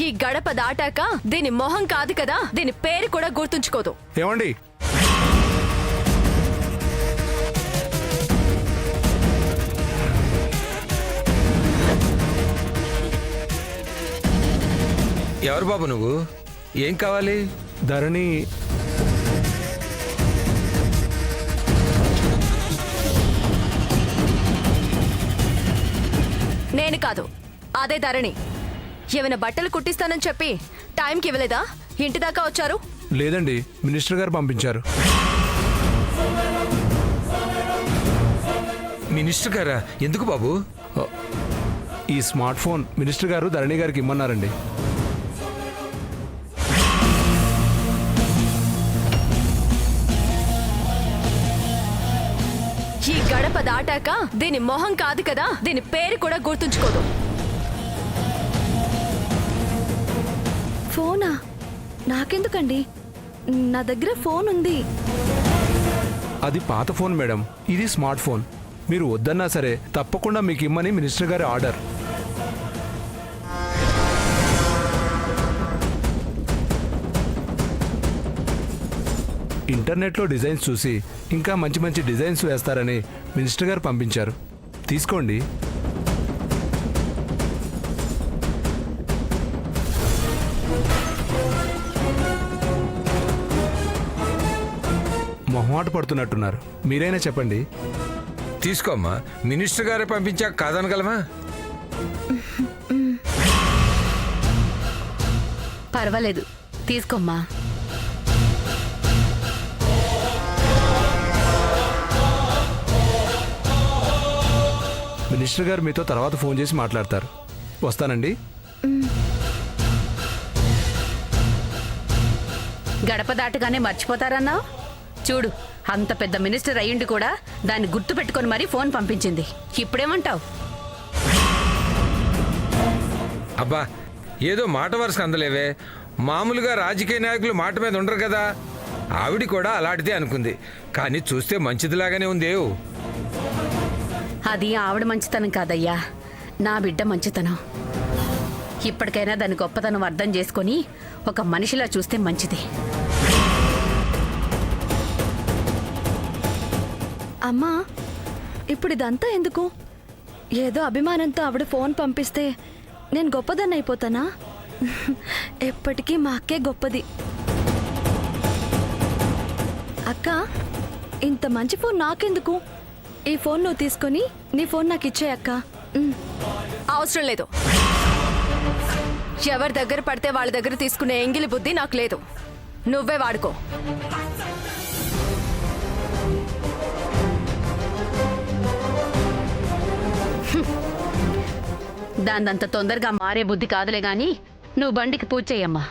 ఈ గడప దాటాక దీని మొహం కాదు కదా, దీని పేరు కూడా గుర్తుంచుకోదు. ఏమండి, ఎవరు బాబు నువ్వు? ఏం కావాలి? ధరణి నేను కాదు, అదే ధరణి. ఏమైనా బట్టలు కుట్టిస్తానని చెప్పి టైంకి ఇవ్వలేదా? ఇంటి దాకా వచ్చారు. లేదండి, మినిస్టర్ గారు పంపించారు. మినిస్టర్ గారా? ఎందుకు బాబు? ఈ స్మార్ట్ ఫోన్ మినిస్టర్ గారు ధరణి గారికి ఇమ్మన్నారండి. ఈ గడప దాటాక దీని మొహం కాదు కదా, దీని పేరు కూడా గుర్తుంచుకోదు. ఫోనా? నాకెందుకండి? నా దగ్గర ఫోన్ ఉంది. అది పాత ఫోన్ మేడం, ఇది స్మార్ట్ ఫోన్. మీరు వద్దన్నా సరే తప్పకుండా మీకు ఇమ్మని మినిస్టర్ గారి ఆర్డర్. ఇంటర్నెట్లో డిజైన్స్ చూసి ఇంకా మంచి మంచి డిజైన్స్ వేస్తారని మినిస్టర్ గారు పంపించారు. తీసుకోండి. మొహమాట పడుతున్నట్టున్నారు, మీరైనా చెప్పండి. తీసుకోమ్మా, మినిస్టర్ గారే పంపించాక కాదనగలమా? పర్వాలేదు, తీసుకోమ్మా. మినిస్టర్ గారు మీతో తర్వాత ఫోన్ చేసి మాట్లాడతారు. వస్తానండి. గడప దాటగానే మర్చిపోతారన్నావు చూడు. అంత పెద్ద మినిస్టర్ అయ్యుండి కూడా దాన్ని గుర్తు పెట్టుకొని మరీ ఫోన్ పంపించింది. ఇప్పుడేమంటావు? అబ్బా, ఏదో మాట వరుసకు అందలేవే. మామూలుగా రాజకీయ నాయకులు మాట మీద ఉండరు కదా. ఆవిడ కూడా అలాంటిదే అనుకుంది, కానీ చూస్తే మంచిదిలాగానే ఉందేవు. అది ఆవిడ మంచితనం కాదయ్యా, నా బిడ్డ మంచితనం. ఇప్పటికైనా దాని గొప్పతనం అర్థం చేసుకొని ఒక మనిషిలా చూస్తే మంచిది. అమ్మా, ఇప్పుడు ఇదంతా ఎందుకు? ఏదో అభిమానంతో ఆవిడ ఫోన్ పంపిస్తే నేను గొప్పదాన్ని అయిపోతానా? ఎప్పటికీ మా అక్కే గొప్పది. అక్క, ఇంత మంచి ఫోన్ నాకెందుకు? ఈ ఫోన్ నువ్వు తీసుకొని నీ ఫోన్ నాకు ఇచ్చే అక్క. అవసరం లేదు. ఎవరి దగ్గర పడితే వాళ్ళ దగ్గర తీసుకునే ఎంగిలి బుద్ధి నాకు లేదు. నువ్వే వాడుకో. దాందంత తొందరగా మారే బుద్ధి కాదులే గాని నువ్వు బండికి పూజ చెయ్యమ్మా.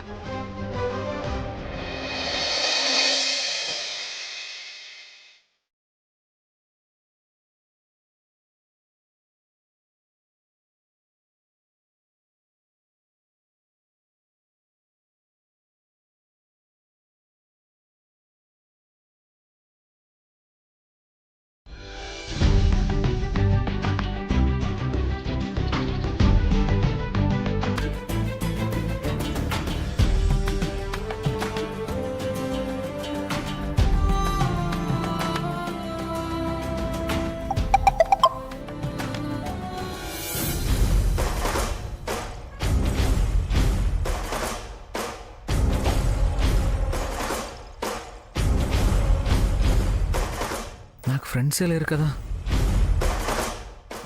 నాకు ఫ్రెండ్సే లేరు కదా.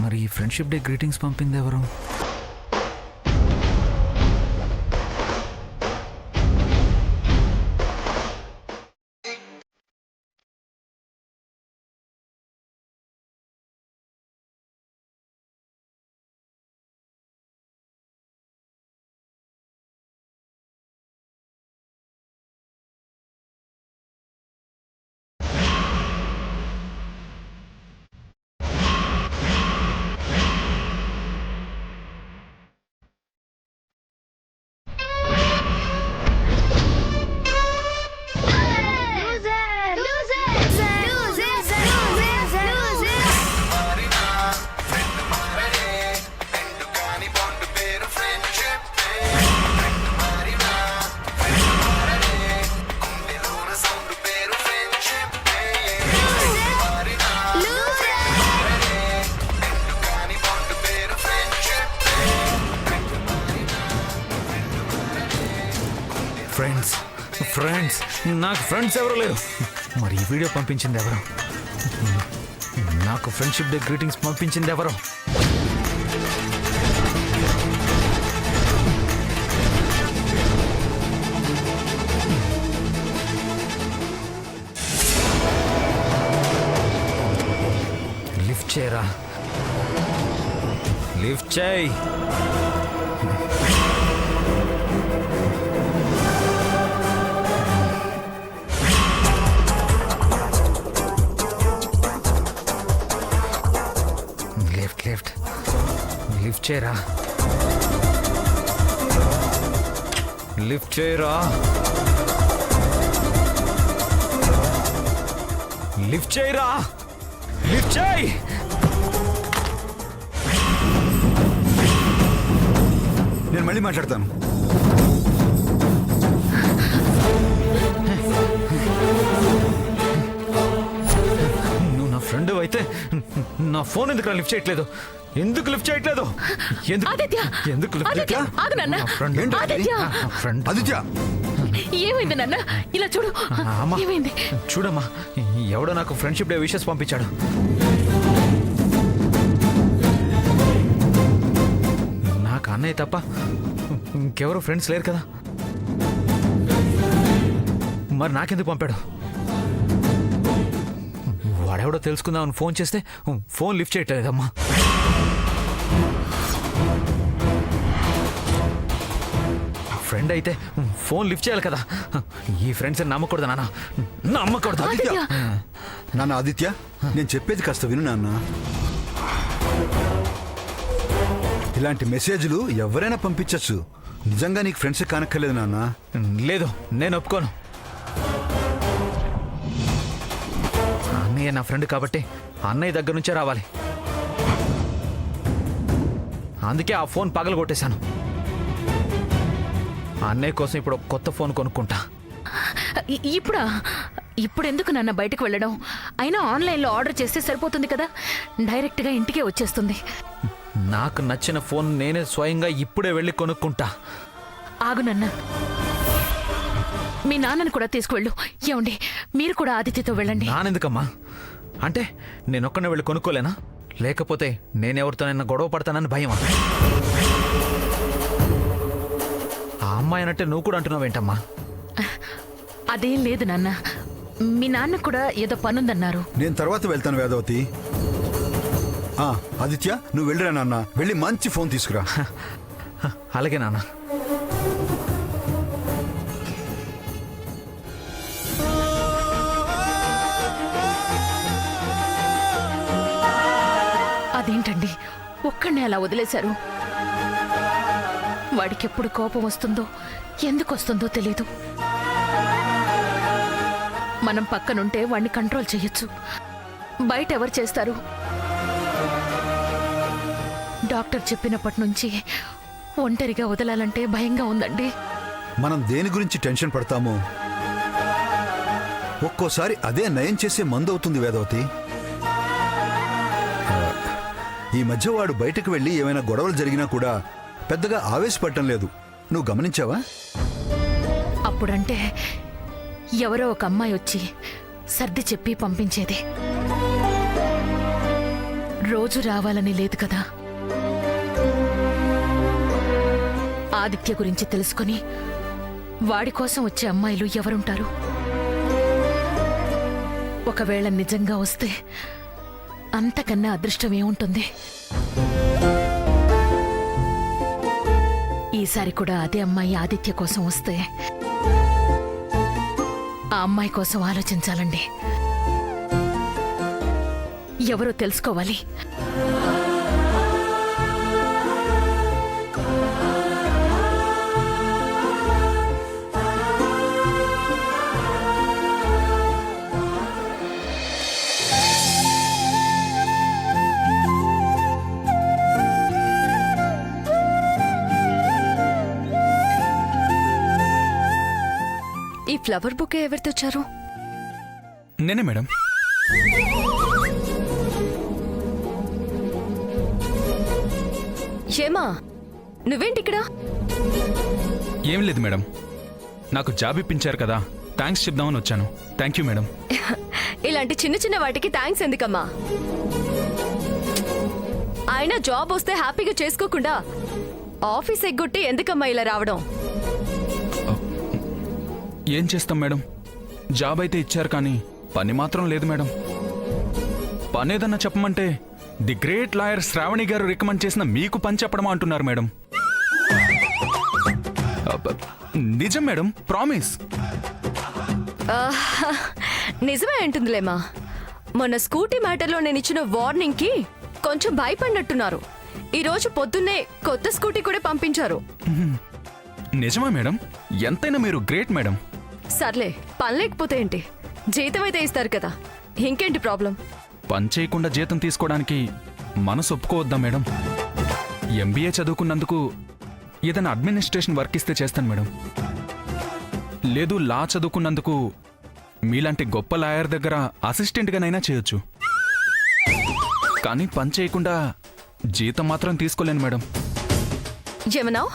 మరి ఈ ఫ్రెండ్షిప్ డే గ్రీటింగ్స్ పంపింది ఎవరు? ఫ్రెండ్స్ ఫ్రెండ్స్ నాకు ఫ్రెండ్స్ ఎవరు లేరు. మరి ఈ వీడియో పంపించింది ఎవరు? నాకు ఫ్రెండ్షిప్ డే గ్రీటింగ్స్ పంపించింది ఎవరు? లిఫ్ట్ చేయరా, లిఫ్ట్ చేయి. లిఫ్ట్ లిఫ్ట్ లిఫ్ట్ చేయరా, లిఫ్ట్ చేయరా, లిఫ్ట్ చేయరా, లిఫ్ట్ చేయి. నేను మళ్ళీ మాట్లాడతాను. నువ్వు నా ఫ్రెండ్ అయితే నా ఫోన్ ఎందుకు లిఫ్ట్ చేయట్లేదు? ఎందుకు లిఫ్ట్ చేయట్లేదు? ఆదిత్య! ఎందుకు లిఫ్ట్ ఆదిత్య, ఆగు నాన్న. నా ఫ్రెండ్ ఏంటి? ఆదిత్య! నా ఫ్రెండ్ ఆదిత్య, ఏమైంది నాన్న? ఇలా చూడు. అమ్మా ఏమైంది? చూడమ్మా, ఎవడో నాకు ఫ్రెండ్షిప్ డే విషెస్ పంపించాడు. నాకు అన్నయ్య తప్ప ఇంకెవరు ఫ్రెండ్స్ లేరు కదా, మరి నాకెందుకు పంపాడు? వాడెవడో తెలుసుకుందామని ఫోన్ చేస్తే ఫోన్ లిఫ్ట్ చేయట్లేదమ్మా. ఫ్రెండ్ అయితే ఫోన్ లిఫ్ట్ చేయాలి కదా. ఈ ఫ్రెండ్స్ నమ్మకూడదు నాన్న, నమ్మకూడదు. ఆదిత్య, నాన్న ఆదిత్య, నేను చెప్పేది కాస్త విను నాన్న. ఇలాంటి మెసేజ్లు ఎవరైనా పంపించచ్చు. నిజంగా నీకు ఫ్రెండ్స్ కానక్కర్లేదు నాన్న. లేదు, నేను ఒప్పుకోను. అన్నయ్య నా ఫ్రెండ్ కాబట్టి అన్నయ్య దగ్గర నుంచే రావాలి. అందుకే ఆ ఫోన్ పగలు కొట్టేశాను. అన్నయ్య కోసం ఇప్పుడు ఒక కొత్త ఫోన్ కొనుక్కుంటా. ఇప్పుడు ఎందుకు నాన్న బయటకు వెళ్ళడం? అయినా ఆన్లైన్లో ఆర్డర్ చేస్తే సరిపోతుంది కదా, డైరెక్ట్గా ఇంటికే వచ్చేస్తుంది. నాకు నచ్చిన ఫోన్ నేనే స్వయంగా ఇప్పుడే వెళ్ళి కొనుక్కుంటా. ఆగు నాన్న, మీ నాన్నని కూడా తీసుకువెళ్ళు. ఏమండి, మీరు కూడా ఆదిత్యతో వెళ్ళండి. నానెందుకమ్మా? అంటే నేనొక్కనే వెళ్ళి కొనుక్కోలేనా? లేకపోతే నేనెవరితోనైనా గొడవ పడతానని భయమా? ఆ అమ్మాయి అంటే నువ్వు కూడా అంటున్నావేంటమ్మా? అదేం లేదు నాన్న, మీ నాన్న కూడా ఏదో పనుందన్నారు. నేను తర్వాత వెళ్తాను వేదవతి. ఆదిత్య, నువ్వు వెళ్ళిరా నాన్న. వెళ్ళి మంచి ఫోన్ తీసుకురా. అలాగే నాన్న. అదేంటండి, ఒక్కడినే అలా వదిలేశారు? వాడికి ఎప్పుడు కోపం వస్తుందో, ఎందుకు వస్తుందో తెలీదు. మనం పక్కనుంటే వాడిని కంట్రోల్ చేయొచ్చు, బయట ఎవరు చేస్తారు? డాక్టర్ చెప్పినప్పటి నుంచి ఒంటరిగా వదలాలంటే భయంగా ఉందండి. మనం దేని గురించి టెన్షన్ పడతామో ఒక్కోసారి అదే నయం చేసే మందు అవుతుంది వేదవతి. ఈ మధ్య వాడు బయటకు వెళ్ళి ఏమైనా గొడవలు జరిగినా కూడా పెద్దగా ఆవేశపడటం లేదు. నువ్వు గమనించావా? అప్పుడంటే ఎవరో ఒక అమ్మాయి వచ్చి సర్ది చెప్పి పంపించేది. రోజు రావాలని లేదు కదా. ఆదిత్య గురించి తెలుసుకొని వాడి కోసం వచ్చే అమ్మాయిలు ఎవరుంటారు? ఒకవేళ నిజంగా వస్తే అంతకన్నా అదృష్టం ఏముంటుంది? ఈసారి కూడా అదే అమ్మాయి ఆదిత్య కోసం వస్తే ఆ అమ్మాయి కోసం ఆలోచించాలండి. ఎవరో తెలుసుకోవాలి. ఈ ఫ్లవర్ బుకే ఎవరు తెచ్చారు? నేనే మేడం. ఏమా, నువ్వేంటి ఇక్కడ? ఏం లేదు మేడం, నాకు జాబ్ ఇప్పించారు కదా, థ్యాంక్స్ చెప్దామని వచ్చాను. Thank you madam. ఇలాంటి చిన్న చిన్న వాటికి థ్యాంక్స్ ఎందుకమ్మా? అయినా జాబ్ వస్తే హ్యాపీగా చేసుకోకుండా ఆఫీస్ ఎగ్గొట్టి ఎందుకమ్మా ఇలా రావడం? ఏం చేస్తాం మేడం, జాబ్ అయితే ఇచ్చారు కానీ పని మాత్రం లేదు మేడం. పని ఏదన్నా చెప్పమంటే ది గ్రేట్ లాయర్ శ్రావణి గారు రికమెండ్ చేసిన మీకు పని చెప్పడమా అంటున్నారు మేడం. అబ్బ, నిజం మేడం, ప్రామిస్. నిజమే అంటుందిలేమా. మొన్న స్కూటీ మ్యాటర్లో నేను ఇచ్చిన వార్నింగ్ కి కొంచెం భయపడినట్టున్నారు. ఈ రోజు పొద్దున్నే కొత్త స్కూటీ కూడా పంపించారు. నిజమా మేడం? ఎంతైనా మీరు గ్రేట్ మేడం. సర్లే, పని లేకపోతే ఏంటి, జీతం అయితే ఇస్తారు కదా, ఇంకేంటి ప్రాబ్లం? పని చేయకుండా జీతం తీసుకోవడానికి మనసు ఒప్పుకోవద్దా మేడం? ఎంబీఏ చదువుకున్నందుకు ఏదైనా అడ్మినిస్ట్రేషన్ వర్క్ ఇస్తే చేస్తాను మేడం. లేదు, లా చదువుకున్నందుకు మీలాంటి గొప్ప లాయర్ దగ్గర అసిస్టెంట్గానైనా చేయొచ్చు. కానీ పని చేయకుండా జీతం మాత్రం తీసుకోలేను మేడం. ఏమన్నావు?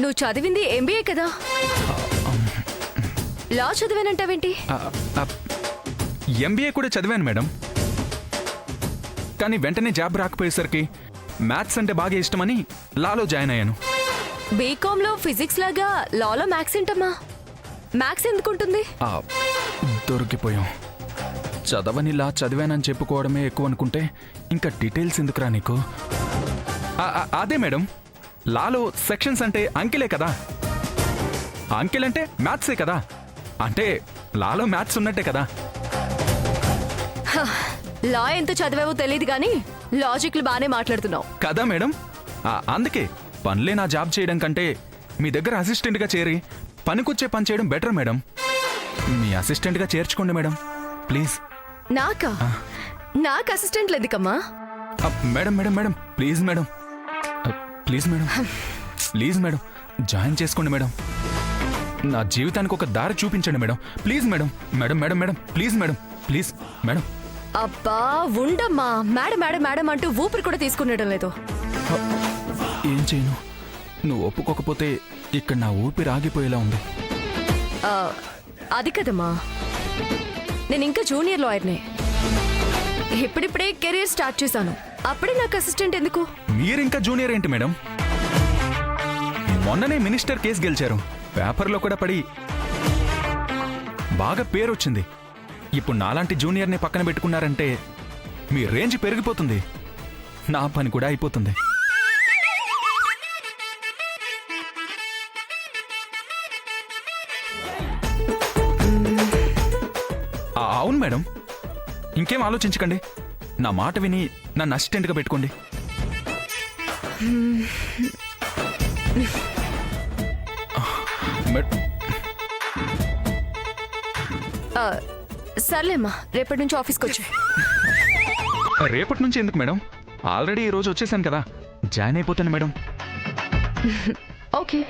నువ్వు చదివింది ఎంబీఏ కదా, లా చదివానంటావేంటి? ఎంబీఏ కూడా చదివాను మేడం. కానీ వెంటనే జాబ్ రాకపోయేసరికి మ్యాథ్స్ అంటే బాగా ఇష్టమని లాలో జాయిన్ అయ్యాను. బీకామ్ లో ఫిజిక్స్ లాగా లాలో మ్యాథ్స్ ఏంటమ్మా? మ్యాథ్స్ ఎందుకుంటుంది? దొరికిపోయాం. చదవని లా చదివానని చెప్పుకోవడమే ఎక్కువ అనుకుంటే ఇంకా డీటెయిల్స్ ఎందుకురా నీకు? అదే మేడం, లాలో సెక్షన్స్ అంటే అంకెలే కదా. అంకెలంటే మ్యాథ్సే కదా. అంటే లాలో మ్యాథ్స్ ఉన్నట్టే కదా. లా ఎంత చదివావో తెలియదు కానీ లాజిక్లు బాగానే మాట్లాడుతున్నావు కదా మేడం. అందుకే పనిలే నా జాబ్ చేయడం కంటే మీ దగ్గర అసిస్టెంట్గా చేరి పనికొచ్చే పని చేయడం బెటర్ మేడం. మీ అసిస్టెంట్గా చేర్చుకోండి మేడం, ప్లీజ్. నాకా? నాకు అసిస్టెంట్లు ఎందుకమ్మా? Madam madam madam please madam, please madam, please madam, join చేసుకోండి మేడం. నా జీవితానికి ఒక దారి చూపించండి madam, please madam. Madam madam madam please madam, please madam. అబ్బా ఉండమ్మా, మేడం మేడం మేడం అంటూ ఊపిరి కూడా తీసుకునేయడం లేదు. ఏం చేయను, నువ్వు ఒప్పుకోకపోతే ఇక్కడ నా ఊపిరి ఆగిపోయేలా ఉంది. ఆ, అది కదమ్మా, నేను ఇంకా జూనియర్ లాయర్నే. ఇప్పుడిప్పుడే కెరీర్ స్టార్ట్ చేశాను, అప్పుడే నాకు అసిస్టెంట్ ఎందుకు? మీరింకా జూనియర్ ఏంటి మేడం? మొన్ననే మినిస్టర్ కేసు గెలిచారు, పేపర్లో కూడా పడి బాగా పేరు వచ్చింది. ఇప్పుడు నాలాంటి జూనియర్ని పక్కన పెట్టుకున్నారంటే మీ రేంజ్ పెరిగిపోతుంది, నా పని కూడా అయిపోతుంది. అవును మేడం, ఇంకేం ఆలోచించకండి, నా మాట విని నన్ను అసిస్టెంట్గా పెట్టుకోండి. ఆ, సర్లేమ్మా, రేపటి నుంచి ఆఫీస్కి వచ్చి. రేపటి నుంచి ఎందుకు మేడం? ఆల్రెడీ ఈ రోజు వచ్చేసాను కదా, జాయిన్ అయిపోతాను మేడం. ఓకే,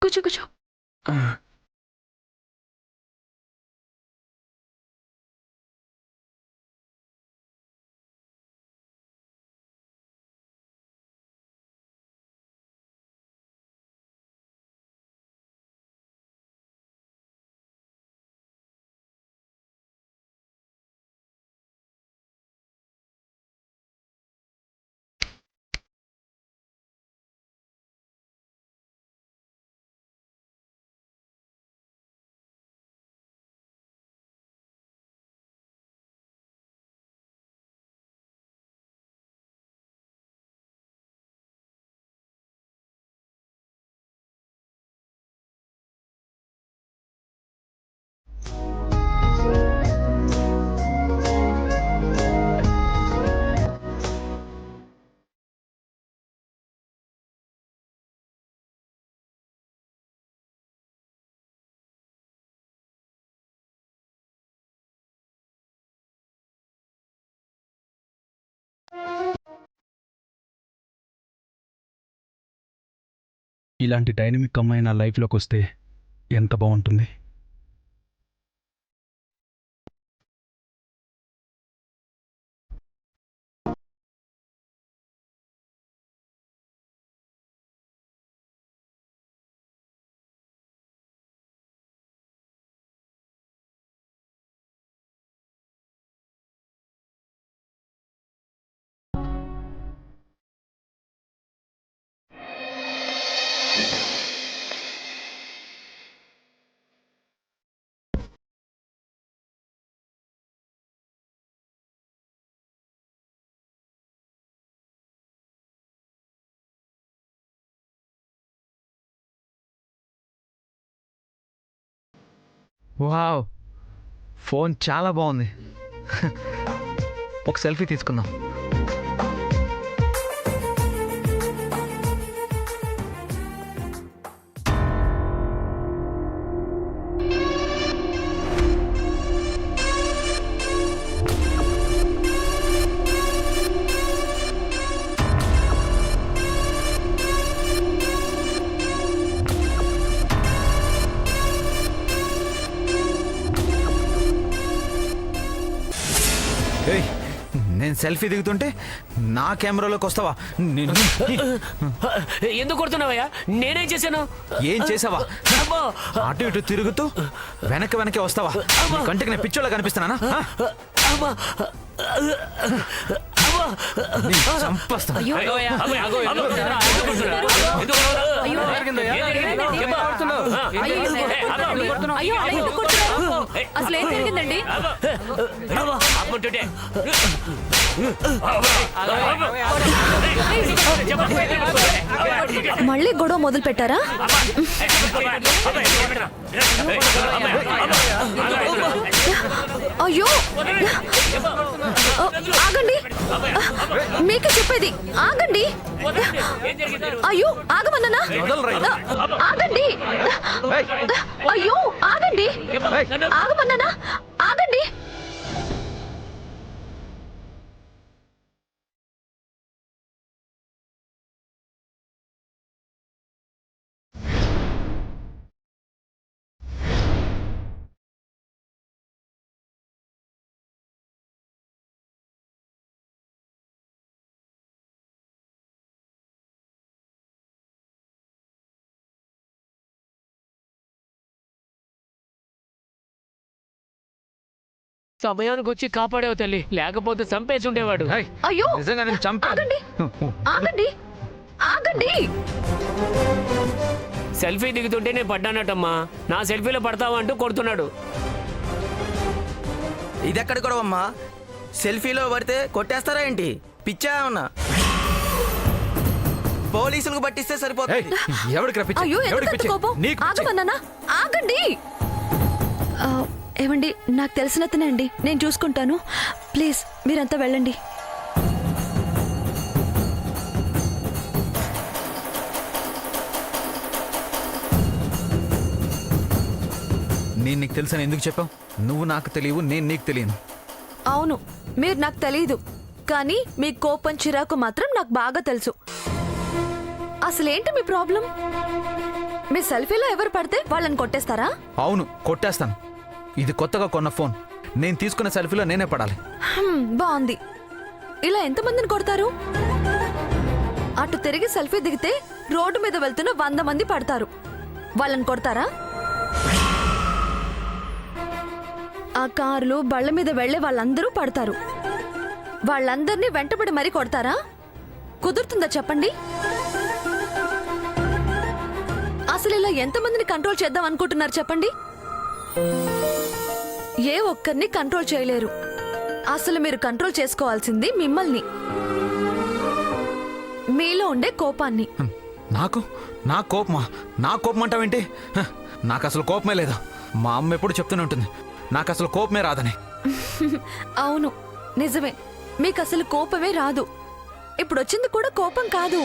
కూర్చో కూర్చో. ఇలాంటి డైనమిక్ అమ్మాయి నా లైఫ్లోకి వస్తే ఎంత బాగుంటుంది. వావ్, ఫోన్ చాలా బాగుంది. ఒక సెల్ఫీ తీసుకుందాం. ఏయ్, నేను సెల్ఫీ దిగుతుంటే నా కెమెరాలోకి వస్తావా? ఎందుకు కొడుతున్నావయ్యా? నేనేం చేశాను? ఏం చేసావా? అబ్బో! అటు ఇటు తిరుగుతూ వెనక్కి వస్తావా? నీ కంటికి నేను పిచ్చోళ్ళ కనిపిస్తున్నానా? అమ్మా! అమ్మా! నీ చంపేస్తాను. అయ్యోయ్యా! అబ్బో, అగో, ఎందుకు కొడుతున్నారా? ఎందుకు కొడుతున్నారా? ఎందుకు కొడుతున్నారా? అయ్యో, ఏం జరిగిందయ్యా? ఏం కొడుతున్నావు? అయ్యో, ఎందుకు కొడుతున్నావు? అయ్యో, అలా ఎందుకు కొడుతున్నారు? అసలు ఏం జరిగిందండి? అబ్బో, అప్పుంటుంటే. మళ్ళీ గొడవ మొదలు పెట్టారా? అయ్యో, ఆగండి, మీకే చెప్పేది, ఆగండి. అయ్యో, ఆగమన్నానా? ఆగండి. అయ్యో, ఆగండి, ఆగమన్నానా? ఆగండి. సమయానికి వచ్చి కాపాడేవు తల్లి, లేకపోతే చంపేసి ఉండేవాడు. అయ్యో, నిజంగా నేను చంపా. ఆగండి, ఆగండి, ఆగండి. సెల్ఫీ దిగుతుంటే నేను పడ్డానటమ్మా. నా సెల్ఫీలో పడతావా అంటూ కొడుతున్నాడు. ఇదెక్కడ గొడవమ్మా? సెల్ఫీలో పడితే కొట్టేస్తారా ఏంటి? పిచ్చా ఉన్నా పోలీసులకు పట్టిస్తే సరిపోతుంది. ఎవరికి రప్పించా? అయ్యో, ఎవరికి ఎందుకంత పిచ్చి? కోపం? నీకు పిచ్చి? ఆగమన్నానా? ఆగండి. ఏమండి, నాకు తెలిసినతనే అండి, నేను చూసుకుంటాను. ప్లీజ్ మీరంతా వెళ్ళండి. నేను నీకు తెలుసని ఎందుకు చెప్పావు? నువ్వు నాకు తెలియవు, నేను నీకు తెలియను. అవును, మీరు నాకు తెలీదు, కానీ మీ కోపం చిరాకు మాత్రం నాకు బాగా తెలుసు. అసలేంటి మీ ప్రాబ్లం? మీ సెల్ఫీలో ఎవరు పడితే వాళ్ళని కొట్టేస్తారా? అవును, కొట్టేస్తాను. ఇది కొత్తగా కొన్న ఫోన్. నేను తీసుకున్న సెల్ఫీలో నేనే పడాలి. బాగుంది. ఇలా ఎంతమందిని కొడతారు? అటు తిరిగి సెల్ఫీ దిగితే రోడ్డు మీద వెళ్తున్న 100 మంది పడతారు. వాళ్ళని కొడతారా? ఆ కార్లు బళ్ళ మీద వెళ్లే వాళ్ళందరూ పడతారు. వాళ్ళందరినీ వెంటబడి మరీ కొడతారా? కుదురుతుందా చెప్పండి? అసలు ఇలా ఎంతమందిని కంట్రోల్ చేద్దాం అనుకుంటున్నారు చెప్పండి? ఏ ఒక్కరిని కంట్రోల్ చేయలేరు. అసలు మీరు కంట్రోల్ చేసుకోవాల్సింది మిమ్మల్ని, మీలో ఉండే కోపాన్ని. నా కోపమా? నా కోపం అంటావేంటి? నాకు అసలు కోపమే లేదు. మా అమ్మ ఎప్పుడు చెప్తూనే ఉంటుంది, నాకు అసలు కోపమే రాదని. అవును, నిజమే. మీకు అసలు కోపమే రాదు. ఇప్పుడు వచ్చింది కూడా కోపం కాదు.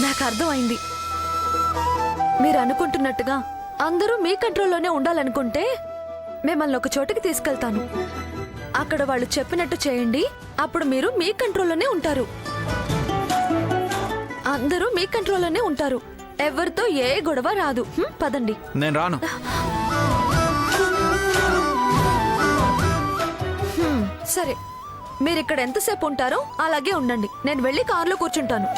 నాకు అర్థమైంది. మీరు అనుకుంటున్నట్టుగా అందరూ మీ కంట్రోల్లోనే ఉండాలనుకుంటే మిమ్మల్ని ఒక చోటికి తీసుకెళ్తాను. అక్కడ వాళ్ళు చెప్పినట్టు చేయండి. అప్పుడు మీరు మీ కంట్రోల్లోనే ఉంటారు. అందరూ మీ కంట్రోల్లోనే ఉంటారు. ఎవరితో ఏ గొడవ రాదు. పదండి. నేను రాను. సరే, మీరు ఇక్కడ ఎంతసేపు ఉంటారో అలాగే ఉండండి. నేను వెళ్ళి కారులో కూర్చుంటాను.